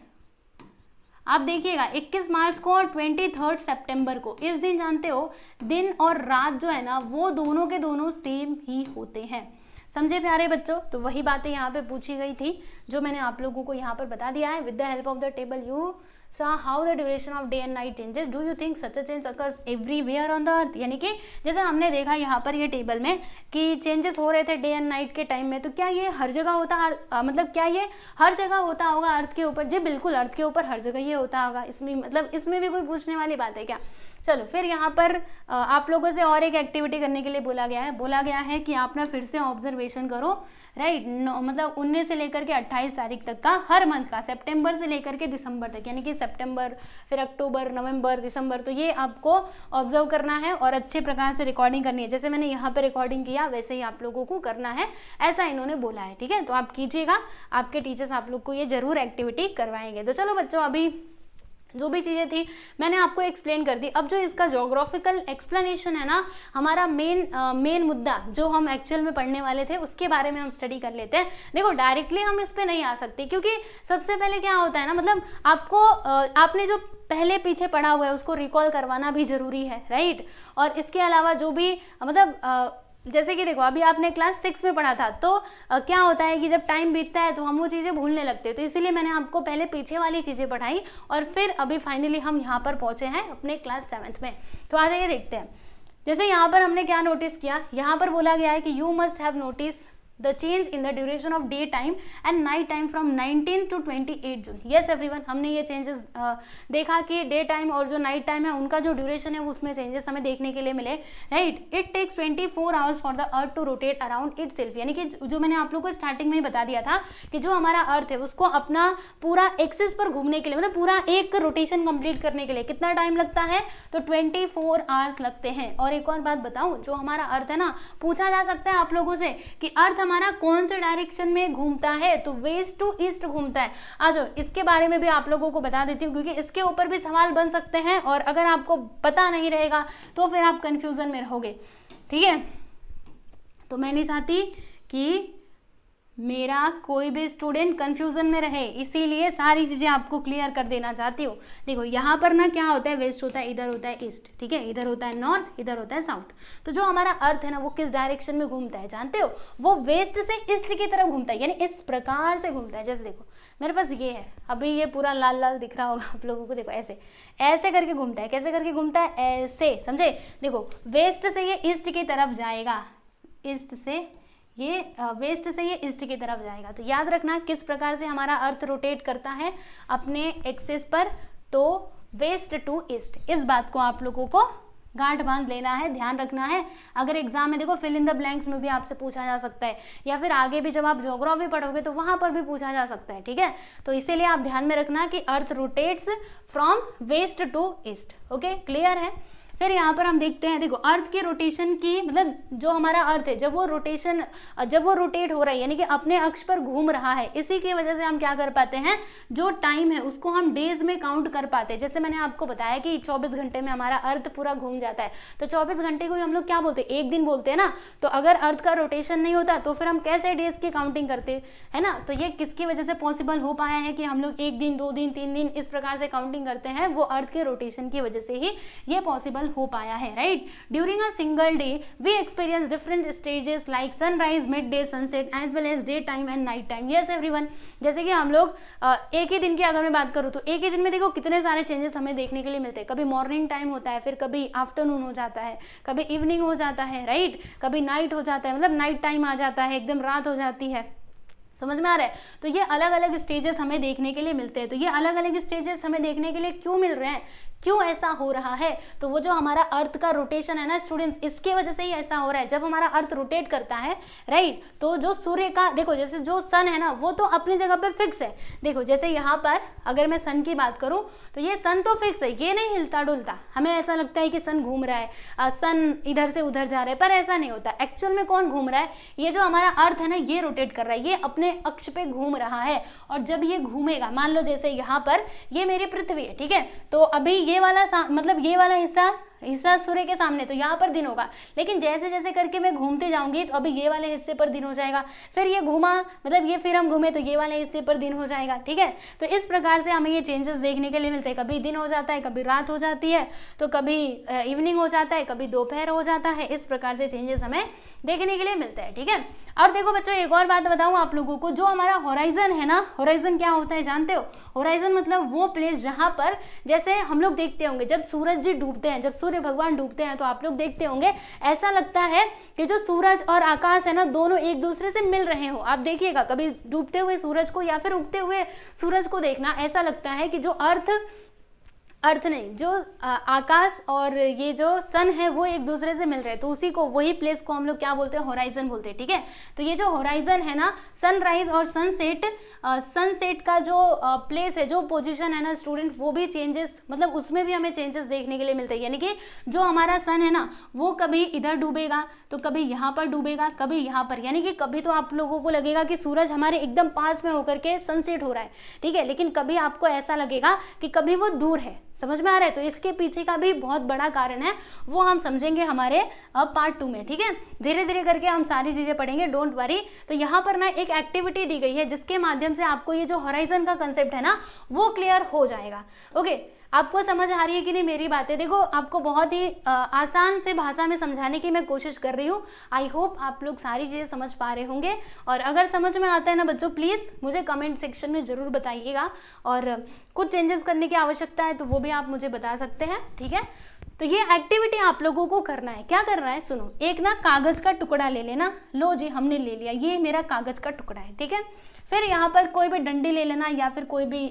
आप देखिएगा 21 मार्च को और 23 सितंबर को, इस दिन जानते हो दिन और रात जो है ना वो दोनों के दोनों सेम ही होते हैं। समझे प्यारे बच्चों? तो वही बातें यहाँ पे पूछी गई थी जो मैंने आप लोगों को यहाँ पर बता दिया है। With the help of the table you saw how the duration of day and night changes. Do you think such a change occurs everywhere on the earth? यानी कि जैसे हमने देखा यहाँ पर ये टेबल में कि चेंजेस हो रहे थे डे एंड नाइट के टाइम में, तो क्या ये हर जगह होता मतलब क्या ये हर जगह होता होगा अर्थ के ऊपर? जी बिल्कुल, अर्थ के ऊपर हर जगह ये होता होगा। इसमें मतलब इसमें भी कोई पूछने वाली बात है क्या? चलो फिर यहाँ पर आप लोगों से और एक एक्टिविटी करने के लिए बोला गया है कि आप ना फिर से ऑब्जर्वेशन करो, राइट, मतलब 19 से लेकर के 28 तारीख तक का, हर मंथ का, सितंबर से लेकर के दिसंबर तक, यानी कि सितंबर, फिर अक्टूबर, नवंबर, दिसंबर, तो ये आपको ऑब्जर्व करना है और अच्छे प्रकार से रिकॉर्डिंग करनी है। जैसे मैंने यहाँ पे रिकॉर्डिंग किया वैसे ही आप लोगों को करना है, ऐसा इन्होंने बोला है, ठीक है। तो आप कीजिएगा, आपके टीचर्स आप लोग को ये जरूर एक्टिविटी करवाएंगे। तो चलो बच्चों, अभी जो भी चीज़ें थी मैंने आपको एक्सप्लेन कर दी। अब जो इसका ज्योग्राफिकल एक्सप्लेनेशन है ना, हमारा मेन मुद्दा जो हम एक्चुअल में पढ़ने वाले थे उसके बारे में हम स्टडी कर लेते हैं। देखो डायरेक्टली हम इस पे नहीं आ सकते, क्योंकि सबसे पहले क्या होता है ना, मतलब आपको आपने जो पहले पीछे पढ़ा हुआ है उसको रिकॉल करवाना भी जरूरी है, राइट। और इसके अलावा जो भी मतलब जैसे कि देखो अभी आपने क्लास 6 में पढ़ा था, तो क्या होता है कि जब टाइम बीतता है तो हम वो चीज़ें भूलने लगते हैं, तो इसीलिए मैंने आपको पहले पीछे वाली चीज़ें पढ़ाई और फिर अभी फाइनली हम यहाँ पर पहुँचे हैं अपने क्लास 7th में। तो आ जाइए देखते हैं। जैसे यहाँ पर हमने क्या नोटिस किया, यहाँ पर बोला गया है कि you must have notice the change in the duration of day time and night time from 19 to 28 June. Yes everyone, हमने ये चेंजेस देखा कि डे टाइम और जो नाइट टाइम है उनका जो ड्यूरेशन है उसमें चेंजेस हमें देखने के लिए मिले, right. It takes 24 hours for the earth to rotate around itself, यानी कि जो मैंने आप लोगों को स्टार्टिंग में ही बता दिया था कि जो हमारा अर्थ है उसको अपना पूरा एक्सिस पर घूमने के लिए, मतलब पूरा एक रोटेशन कंप्लीट करने के लिए कितना टाइम लगता है, तो 24 आवर्स लगते हैं। और एक और बात बताऊं, जो हमारा अर्थ है ना, पूछा जा सकता है आप लोगों से कि अर्थ हमारा कौन से डायरेक्शन में घूमता है, तो वेस्ट टू ईस्ट घूमता है। आ जाओ इसके बारे में भी आप लोगों को बता देती हूँ, क्योंकि इसके ऊपर भी सवाल बन सकते हैं और अगर आपको पता नहीं रहेगा तो फिर आप कंफ्यूजन में रहोगे, ठीक है। तो मैं नहीं चाहती कि मेरा कोई भी स्टूडेंट कंफ्यूजन में रहे, इसीलिए सारी चीज़ें आपको क्लियर कर देना चाहती हूँ। देखो यहाँ पर ना क्या होता है, वेस्ट होता है, इधर होता है ईस्ट, ठीक है, इधर होता है नॉर्थ, इधर होता है साउथ। तो जो हमारा अर्थ है ना वो किस डायरेक्शन में घूमता है जानते हो, वो वेस्ट से ईस्ट की तरफ घूमता है, यानी इस प्रकार से घूमता है। जैसे देखो मेरे पास ये है, अभी ये पूरा लाल लाल दिख रहा होगा आप लोगों को, देखो ऐसे ऐसे करके घूमता है। कैसे करके घूमता है, ऐसे, समझे। देखो वेस्ट से ये ईस्ट की तरफ जाएगा, ईस्ट से ये वेस्ट से ये ईस्ट की तरफ जाएगा। तो याद रखना किस प्रकार से हमारा अर्थ रोटेट करता है अपने एक्सिस पर, तो वेस्ट टू ईस्ट। इस बात को आप लोगों को गांठ बांध लेना है, ध्यान रखना है। अगर एग्जाम में देखो फिल इन द ब्लैंक्स में भी आपसे पूछा जा सकता है, या फिर आगे भी जब आप ज्योग्राफी पढ़ोगे तो वहां पर भी पूछा जा सकता है, ठीक है। तो इसीलिए आप ध्यान में रखना कि earth rotates from west to east. Okay, clear है। फिर यहाँ पर हम देखते हैं, देखो अर्थ के रोटेशन की मतलब जो हमारा अर्थ है जब वो रोटेट हो रहा है यानी कि अपने अक्ष पर घूम रहा है, इसी की वजह से हम क्या कर पाते हैं, जो टाइम है उसको हम डेज में काउंट कर पाते हैं। जैसे मैंने आपको बताया कि 24 घंटे में हमारा अर्थ पूरा घूम जाता है, तो 24 घंटे को हम लोग क्या बोलते हैं, एक दिन बोलते हैं ना। तो अगर अर्थ का रोटेशन नहीं होता तो फिर हम कैसे डेज की काउंटिंग करते है ना। तो ये किसकी वजह से पॉसिबल हो पाया है कि हम लोग 1 दिन 2 दिन 3 दिन इस प्रकार से काउंटिंग करते हैं, वो अर्थ के रोटेशन की वजह से ही ये पॉसिबल हो पाया है, right. During a single day we experience different stages like sunrise, mid day, sunset as well as day time and night time. Yes everyone, जैसे कि हम लोग एक ही दिन की अगर मैं बात करूँ तो एक ही दिन में देखो कितने सारे चेंजेस हमें देखने के लिए मिलते हैं। कभी मॉर्निंग टाइम होता है, फिर कभी आफ्टरनून हो जाता है, कभी इवनिंग हो जाता है, राइट, कभी नाइट हो जाता है, मतलब नाइट टाइम आ जाता है, एकदम रात हो जाती है। समझ में आ रहा है। तो ये अलग अलग स्टेजेस हमें देखने के लिए मिलते हैं। तो ये अलग अलग स्टेजेस हमें देखने के लिए क्यों मिल रहे हैं, क्यों ऐसा हो रहा है, तो वो जो हमारा अर्थ का रोटेशन है ना स्टूडेंट्स, इसके वजह से ही ऐसा हो रहा है। जब हमारा अर्थ रोटेट करता है, राइट, तो जो सूर्य का देखो, जैसे जो सन है ना वो तो अपनी जगह पे फिक्स है। देखो जैसे यहाँ पर अगर मैं सन की बात करूँ तो ये सन तो फिक्स है, ये नहीं हिलता डुलता। हमें ऐसा लगता है कि सन घूम रहा है, सन इधर से उधर जा रहा है, पर ऐसा नहीं होता। एक्चुअल में कौन घूम रहा है, ये जो हमारा अर्थ है ना ये रोटेट कर रहा है, ये अपने अक्ष पे घूम रहा है। और जब ये घूमेगा, मान लो जैसे यहाँ पर ये मेरी पृथ्वी है, ठीक है, तो अभी ये वाला मतलब ये वाला हिस्सा सूर्य के सामने, तो यहाँ पर दिन होगा। लेकिन जैसे जैसे करके मैं घूमते जाऊंगी तो अभी ये वाले हिस्से पर दिन हो जाएगा, फिर ये घूमा मतलब ये फिर हम घूमे तो ये वाले हिस्से पर दिन हो जाएगा, ठीक है। तो इस प्रकार से हमें ये चेंजेस देखने के लिए मिलते हैं। कभी दिन हो जाता है, कभी रात हो जाती है, तो कभी इवनिंग हो जाता है, कभी दोपहर हो जाता है। इस प्रकार से चेंजेस हमें देखने के लिए मिलते हैं, ठीक है। और देखो बच्चों एक और बात बताऊं आप लोगों को, जो हमारा होराइजन है ना, होराइजन क्या होता है जानते हो? होराइजन मतलब वो प्लेस जहां पर जैसे हम लोग देखते होंगे जब सूरज जी डूबते हैं, जब सूर्य भगवान डूबते हैं, तो आप लोग देखते होंगे ऐसा लगता है कि जो सूरज और आकाश है ना दोनों एक दूसरे से मिल रहे हो। आप देखिएगा कभी डूबते हुए सूरज को या फिर उगते हुए सूरज को देखना, ऐसा लगता है कि जो अर्थ नहीं, जो आकाश और ये जो सन है वो एक दूसरे से मिल रहे हैं। तो उसी को, वही प्लेस को हम लोग क्या बोलते हैं, होराइजन बोलते हैं, ठीक है। तो ये जो होराइजन है ना, सनराइज और सनसेट का जो प्लेस है, जो पोजीशन है ना स्टूडेंट, वो भी चेंजेस, मतलब उसमें भी हमें चेंजेस देखने के लिए मिलते हैं। यानी कि जो हमारा सन है ना वो कभी इधर डूबेगा, तो कभी यहाँ पर डूबेगा, कभी यहाँ पर। यानी कि कभी तो आप लोगों को लगेगा कि सूरज हमारे एकदम पास में होकर के सनसेट हो रहा है, ठीक है, लेकिन कभी आपको ऐसा लगेगा कि कभी वो दूर है। समझ में आ रहा है? तो इसके पीछे का भी बहुत बड़ा कारण है, वो हम समझेंगे हमारे पार्ट 2 में, ठीक है। धीरे धीरे करके हम सारी चीजें पढ़ेंगे, डोंट वरी। तो यहाँ पर ना एक एक्टिविटी दी गई है जिसके माध्यम से आपको ये जो होराइजन का कंसेप्ट है ना वो क्लियर हो जाएगा। ओके, आपको समझ आ रही है कि नहीं मेरी बातें? देखो आपको बहुत ही आसान से भाषा में समझाने की मैं कोशिश कर रही हूँ। आई होप आप लोग सारी चीज़ें समझ पा रहे होंगे। और अगर समझ में आता है ना बच्चों, प्लीज़ मुझे कमेंट सेक्शन में ज़रूर बताइएगा, और कुछ चेंजेस करने की आवश्यकता है तो वो भी आप मुझे बता सकते हैं, ठीक है। तो ये एक्टिविटी आप लोगों को करना है। क्या करना है सुनो, एक ना कागज़ का टुकड़ा ले लेना। लो जी हमने ले लिया, ये मेरा कागज़ का टुकड़ा है, ठीक है। फिर यहाँ पर कोई भी डंडी ले लेना, या फिर कोई भी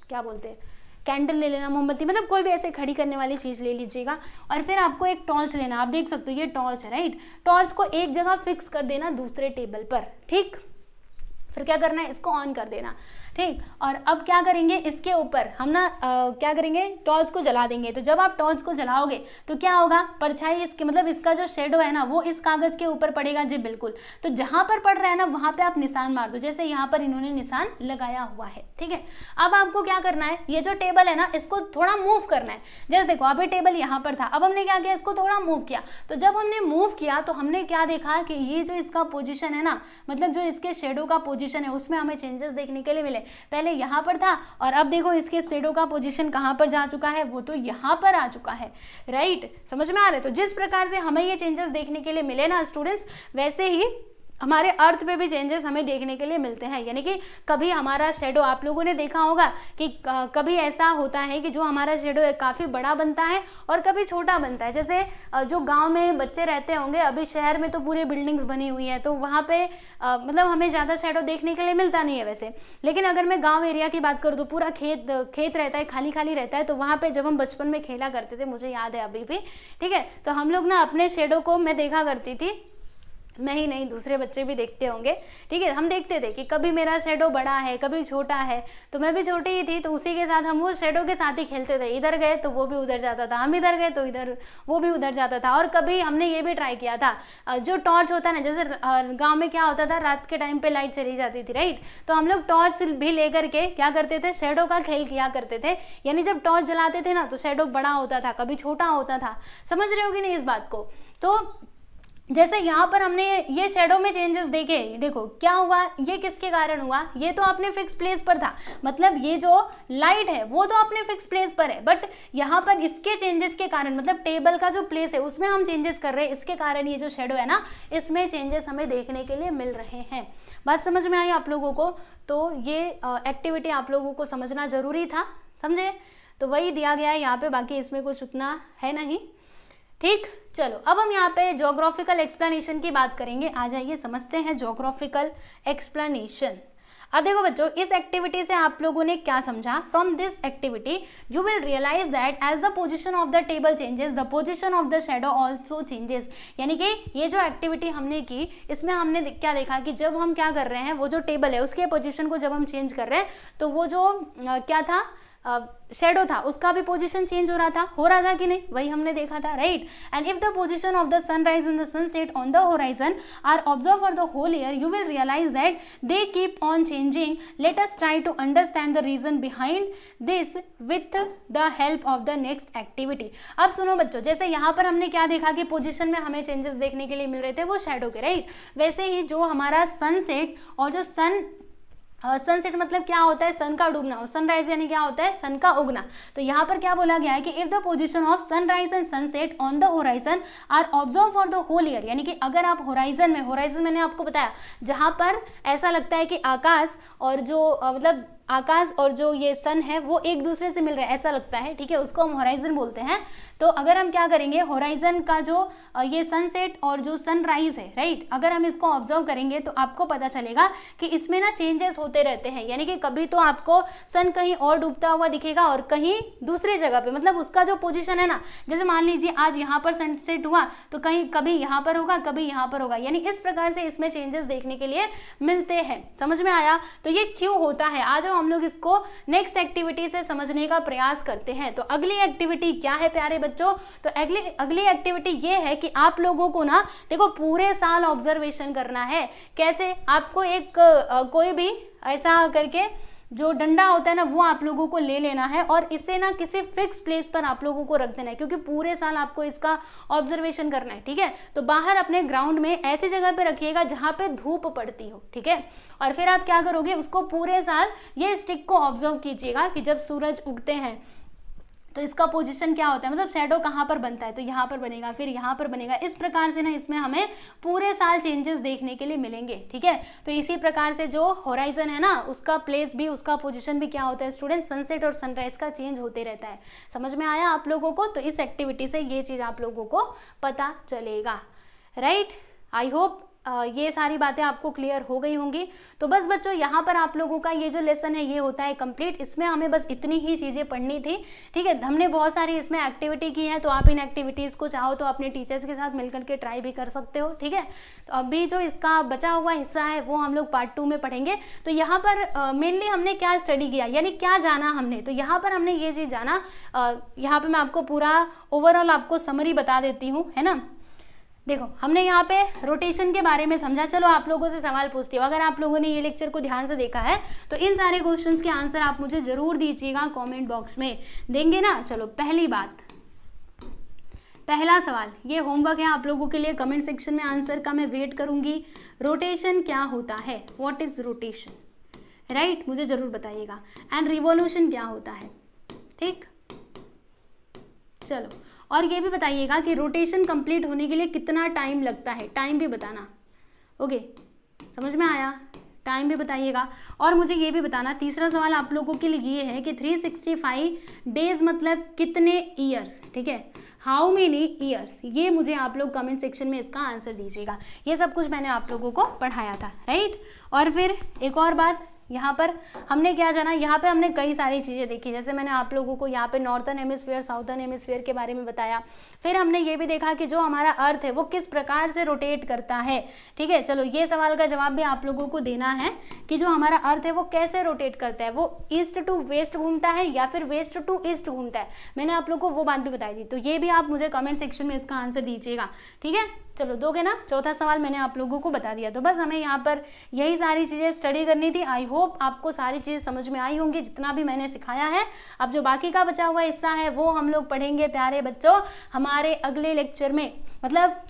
क्या बोलते हैं, कैंडल ले लेना, मोमबत्ती, मतलब कोई भी ऐसे खड़ी करने वाली चीज़ ले लीजिएगा। और फिर आपको एक टॉर्च लेना। आप देख सकते हो ये टॉर्च है, राइट। टॉर्च को एक जगह फिक्स कर देना दूसरे टेबल पर, ठीक। फिर क्या करना है, इसको ऑन कर देना, ठीक। और अब क्या करेंगे, इसके ऊपर हम ना क्या करेंगे, टॉर्च को जला देंगे। तो जब आप टॉर्च को जलाओगे तो क्या होगा, परछाई इसके, मतलब इसका जो शेडो है ना वो इस कागज के ऊपर पड़ेगा जी, बिल्कुल। तो जहां पर पड़ रहा है ना वहां पे आप निशान मार दो, जैसे यहाँ पर इन्होंने निशान लगाया हुआ है, ठीक है। अब आपको क्या करना है, ये जो टेबल है ना इसको थोड़ा मूव करना है। जैसे देखो अभी टेबल यहाँ पर था, अब हमने क्या किया, इसको थोड़ा मूव किया। तो जब हमने मूव किया तो हमने क्या देखा कि ये जो इसका पोजिशन है ना, मतलब जो इसके शेडो का पोजिशन है उसमें हमें चेंजेस देखने के लिए मिले। पहले यहाँ पर था और अब देखो इसके शेडो का पोजीशन कहाँ पर जा चुका है, वो तो यहाँ पर आ चुका है, राइट। समझ में आ रहा है? तो जिस प्रकार से हमें ये चेंजेस देखने के लिए मिले ना स्टूडेंट्स, वैसे ही हमारे अर्थ पे भी चेंजेस हमें देखने के लिए मिलते हैं। यानी कि कभी हमारा शेडो, आप लोगों ने देखा होगा कि कभी ऐसा होता है कि जो हमारा शेडो है काफ़ी बड़ा बनता है और कभी छोटा बनता है। जैसे जो गांव में बच्चे रहते होंगे, अभी शहर में तो पूरे बिल्डिंग्स बनी हुई है, तो वहाँ पे मतलब हमें ज़्यादा शेडो देखने के लिए मिलता नहीं है वैसे। लेकिन अगर मैं गाँव एरिया की बात करूँ तो पूरा खेत रहता है, खाली खाली रहता है। तो वहाँ पर जब हम बचपन में खेला करते थे, मुझे याद है अभी भी, ठीक है, तो हम लोग ना अपने शेडो को मैं देखा करती थी मैं ही नहीं, दूसरे बच्चे भी देखते होंगे, ठीक है। हम देखते थे कि कभी मेरा शेडो बड़ा है, कभी छोटा है, तो मैं भी छोटी ही थी, तो उसी के साथ हम वो शेडो के साथ ही खेलते थे। इधर गए तो वो भी उधर जाता था, हम इधर गए तो इधर वो भी उधर जाता था। और कभी हमने ये भी ट्राई किया था, जो टॉर्च होता है ना, जैसे गाँव में क्या होता था, रात के टाइम पर लाइट चली जाती थी, राइट, तो हम लोग टॉर्च भी लेकर के क्या करते थे, शेडो का खेल किया करते थे। यानी जब टॉर्च जलाते थे ना, तो शेडो बड़ा होता था, कभी छोटा होता था। समझ रहे हो कि नहीं इस बात को? तो जैसे यहाँ पर हमने ये शेडो में चेंजेस देखे, देखो क्या हुआ, ये किसके कारण हुआ, ये तो अपने फिक्स प्लेस पर था, मतलब ये जो लाइट है वो तो अपने फिक्स प्लेस पर है, बट यहाँ पर इसके चेंजेस के कारण, मतलब टेबल का जो प्लेस है उसमें हम चेंजेस कर रहे हैं, इसके कारण ये जो शेडो है ना, इसमें चेंजेस हमें देखने के लिए मिल रहे हैं। बात समझ में आई आप लोगों को? तो ये एक्टिविटी आप लोगों को समझना जरूरी था, समझे? तो वही दिया गया है यहाँ पे, बाकी इसमें कुछ उतना है नहीं, ठीक। चलो अब हम यहाँ पे ज्योग्राफिकल एक्सप्लेनेशन की बात करेंगे। आ जाइए समझते हैं ज्योग्राफिकल एक्सप्लेनेशन। अब देखो बच्चों, इस एक्टिविटी से आप लोगों ने क्या समझा? From this activity you will realise that as the position of the table changes, the position of the shadow also changes. यानी कि ये जो एक्टिविटी हमने की, इसमें हमने क्या देखा कि जब हम क्या कर रहे हैं, वो जो टेबल है उसके पोजीशन को जब हम चेंज कर रहे हैं, तो वो जो क्या था, शेडो था, उसका भी पोजीशन चेंज हो रहा था कि नहीं? वही हमने देखा था, right. And if the position of the sunrise and the sunset on the horizon are observe for the whole year, you will realise that they keep on changing. Let us try to understand the reason behind this with the help of the next activity. अब सुनो बच्चों, जैसे यहाँ पर हमने क्या देखा कि पोजीशन में हमें चेंजेस देखने के लिए मिल रहे थे वो शेडो के, राइट। वैसे ही जो हमारा सनसेट और जो सनसेट मतलब क्या होता है, सन का डूबना, और सनराइज यानी क्या होता है, सन का उगना। तो यहाँ पर क्या बोला गया है कि if the position of sunrise and sunset on the horizon are observe for the whole year, यानी कि अगर आप होराइजन में, होराइजन मैंने आपको बताया जहाँ पर ऐसा लगता है कि आकाश और जो मतलब आकाश और जो ये सन है वो एक दूसरे से मिल रहे हैं, ऐसा लगता है, ठीक है, उसको हम होराइजन बोलते हैं। तो अगर हम क्या करेंगे, होराइजन का जो ये सनसेट और जो सनराइज है, राइट, अगर हम इसको ऑब्जर्व करेंगे तो आपको पता चलेगा कि इसमें ना चेंजेस होते रहते हैं। यानी कि कभी तो आपको सन कहीं और डूबता हुआ दिखेगा और कहीं दूसरी जगह पे, मतलब उसका जो पोजीशन है ना, जैसे मान लीजिए आज यहाँ पर सनसेट हुआ तो कहीं कभी यहाँ पर होगा, कभी यहाँ पर होगा, यानी इस प्रकार से इसमें चेंजेस देखने के लिए मिलते हैं। समझ में आया? तो ये क्यों होता है, आज हम लोग इसको नेक्स्ट एक्टिविटी से समझने का प्रयास करते हैं। तो अगली एक्टिविटी क्या है प्यारे बच्चों? तो अगली एक्टिविटी ये है कि आप लोगों को ना देखो पूरे साल ऑब्जर्वेशन करना है। कैसे? आपको एक कोई भी ऐसा करके जो डंडा होता है ना, वो आप लोगों को ले लेना है और इसे ना किसी फिक्स प्लेस पर आप लोगों को रख देना है, क्योंकि पूरे साल आपको इसका ऑब्जर्वेशन करना है, ठीक है। तो बाहर अपने ग्राउंड में ऐसी जगह पे रखिएगा जहां पे धूप पड़ती हो, ठीक है। और फिर आप क्या करोगे, उसको पूरे साल ये स्टिक को ऑब्जर्व कीजिएगा कि जब सूरज उगते हैं तो इसका पोजीशन क्या होता है, मतलब शेडो कहाँ पर बनता है, तो यहाँ पर बनेगा, फिर यहाँ पर बनेगा। इस प्रकार से ना इसमें हमें पूरे साल चेंजेस देखने के लिए मिलेंगे, ठीक है। तो इसी प्रकार से जो होराइजन है ना, उसका प्लेस भी, उसका पोजीशन भी क्या होता है स्टूडेंट, सनसेट और सनराइज का चेंज होते रहता है। समझ में आया आप लोगों को? तो इस एक्टिविटी से ये चीज़ आप लोगों को पता चलेगा, राइट। आई होप ये सारी बातें आपको क्लियर हो गई होंगी। तो बस बच्चों, यहाँ पर आप लोगों का ये जो लेसन है ये होता है कंप्लीट। इसमें हमें बस इतनी ही चीज़ें पढ़नी थी, ठीक है। हमने बहुत सारी इसमें एक्टिविटी की है, तो आप इन एक्टिविटीज़ को चाहो तो अपने टीचर्स के साथ मिलकर के ट्राई भी कर सकते हो, ठीक है। तो अभी जो इसका बचा हुआ हिस्सा है वो हम लोग पार्ट 2 में पढ़ेंगे। तो यहाँ पर मेनली हमने क्या स्टडी किया, यानी क्या जाना हमने, तो यहाँ पर हमने ये चीज़ जाना, यहाँ पर मैं आपको पूरा ओवरऑल आपको समरी बता देती हूँ, है ना। देखो हमने यहाँ पे रोटेशन के बारे में समझा। चलो आप लोगों से सवाल पूछती हूँ, अगर आप लोगों ने ये लेक्चर को ध्यान से देखा है तो इन सारे क्वेश्चंस के आंसर आप मुझे जरूर दीजिएगा कमेंट बॉक्स में, देंगे ना। चलो पहली बात, पहला सवाल, ये होमवर्क है आप लोगों के लिए, कमेंट सेक्शन में आंसर का मैं वेट करूंगी। रोटेशन क्या होता है, व्हाट इज रोटेशन, राइट, मुझे जरूर बताइएगा। एंड रिवॉल्यूशन क्या होता है, ठीक। चलो, और ये भी बताइएगा कि रोटेशन कंप्लीट होने के लिए कितना टाइम लगता है, टाइम भी बताना। ओके, समझ में आया? टाइम भी बताइएगा। और मुझे ये भी बताना, तीसरा सवाल आप लोगों के लिए ये है कि 365 डेज मतलब कितने ईयर्स, ठीक है, हाउ मेनी ईयर्स, ये मुझे आप लोग कमेंट सेक्शन में इसका आंसर दीजिएगा। ये सब कुछ मैंने आप लोगों को पढ़ाया था, राइट। और फिर एक और बात, यहाँ पर हमने क्या जाना, यहाँ पे हमने कई सारी चीज़ें देखी, जैसे मैंने आप लोगों को यहाँ पे नॉर्थर्न हेमिस्फीयर, साउथर्न हेमिस्फीयर के बारे में बताया। फिर हमने ये भी देखा कि जो हमारा अर्थ है वो किस प्रकार से रोटेट करता है। ठीक है, चलो ये सवाल का जवाब भी आप लोगों को देना है कि जो हमारा अर्थ है वो कैसे रोटेट करता है, वो ईस्ट टू वेस्ट घूमता है या फिर वेस्ट टू ईस्ट घूमता है। मैंने आप लोगों को वो बात भी बताई थी, तो ये भी आप मुझे कमेंट सेक्शन में इसका आंसर दीजिएगा। ठीक है, चलो दोगे ना। चौथा सवाल मैंने आप लोगों को बता दिया। तो बस हमें यहाँ पर यही सारी चीज़ें स्टडी करनी थी। आई होप आपको सारी चीज़ें समझ में आई होंगी जितना भी मैंने सिखाया है। अब जो बाकी का बचा हुआ हिस्सा है वो हम लोग पढ़ेंगे प्यारे बच्चों हमारे अगले लेक्चर में। मतलब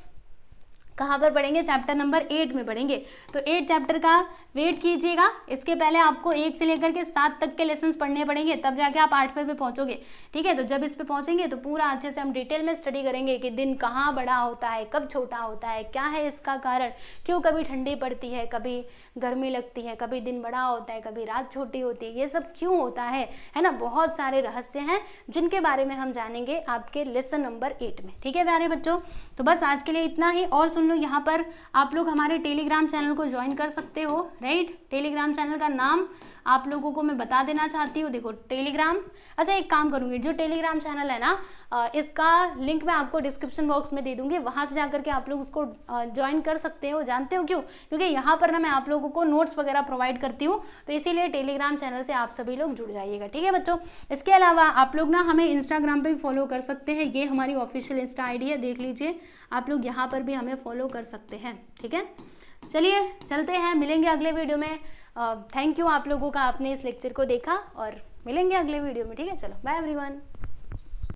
कहाँ पर पढ़ेंगे, चैप्टर नंबर 8 में पढ़ेंगे। तो 8 चैप्टर का वेट कीजिएगा। इसके पहले आपको 1 से लेकर के 7 तक के लेसन्स पढ़ने पड़ेंगे, तब जाके आप 8वें पे पहुंचोगे। ठीक है, तो जब इस पे पहुंचेंगे तो पूरा अच्छे से हम डिटेल में स्टडी करेंगे कि दिन कहाँ बड़ा होता है, कब छोटा होता है, क्या है इसका कारण, क्यों कभी ठंडी पड़ती है, कभी गर्मी लगती है, कभी दिन बड़ा होता है, कभी रात छोटी होती है, ये सब क्यों होता है ना। बहुत सारे रहस्य हैं जिनके बारे में हम जानेंगे आपके लेसन नंबर 8 में। ठीक है प्यारे बच्चों, तो बस आज के लिए इतना ही। और सुन लो, यहाँ पर आप लोग हमारे टेलीग्राम चैनल को ज्वाइन कर सकते हो, राइट। टेलीग्राम चैनल का नाम आप लोगों को मैं बता देना चाहती हूँ। देखो टेलीग्राम, अच्छा एक काम करूँगी, जो टेलीग्राम चैनल है ना इसका लिंक मैं आपको डिस्क्रिप्शन बॉक्स में दे दूँगी, वहाँ से जाकर के आप लोग उसको ज्वाइन कर सकते हो। जानते हो क्यों? क्योंकि यहाँ पर ना मैं आप लोगों को नोट्स वगैरह प्रोवाइड करती हूँ, तो इसीलिए टेलीग्राम चैनल से आप सभी लोग जुड़ जाइएगा। ठीक है बच्चों, इसके अलावा आप लोग ना हमें इंस्टाग्राम पर भी फॉलो कर सकते हैं। ये हमारी ऑफिशियल इंस्टा ID है, देख लीजिए। आप लोग यहाँ पर भी हमें फॉलो कर सकते हैं। ठीक है, चलिए चलते हैं, मिलेंगे अगले वीडियो में। थैंक यू आप लोगों का, आपने इस लेक्चर को देखा, और मिलेंगे अगले वीडियो में। ठीक है, चलो बाय एवरीवन।